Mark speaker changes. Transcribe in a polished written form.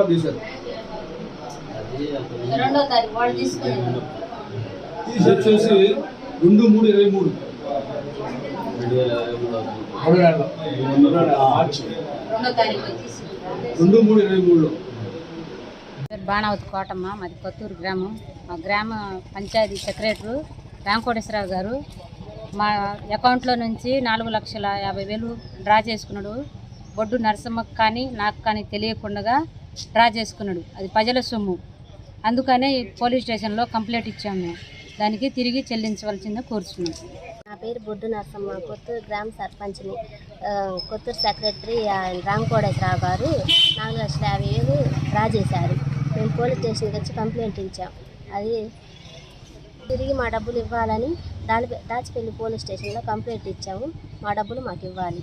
Speaker 1: తర్వాత తీశారు. తీసేసి 2/3/23 2/3/23లో.
Speaker 2: బాణావతి కోటమ్మ, మాది కొత్తూరు గ్రామం. మా గ్రామ పంచాయతీ సెక్రటరీ రాంకోటేశ్వరరావు గారు మా అకౌంట్లో నుంచి 4,50,000 డ్రా చేసుకున్నాడు. బొడ్డు నరసమ్మకు కానీ నాకు కానీ తెలియకుండా డ్రా చేసుకున్నాడు. అది ప్రజల సొమ్ము. అందుకనే పోలీస్ స్టేషన్లో కంప్లైంట్ ఇచ్చాము. దానికి తిరిగి చెల్లించవలసిందే కోరుచున్నాం.
Speaker 3: నా పేరు బొడ్డు నరసమ్మ, కొత్తూరు గ్రామ సర్పంచ్ని. కొత్తూరు సెక్రటరీ రాంకోటేశ్వరరావు గారు 4,50,000 డ్రా చేశారు. మేము పోలీస్ స్టేషన్కి వచ్చి కంప్లైంట్ ఇచ్చాం. అది తిరిగి మా డబ్బులు ఇవ్వాలని దాచిపల్లి పోలీస్ స్టేషన్లో కంప్లైంట్ ఇచ్చాము. మా డబ్బులు మాకు ఇవ్వాలి.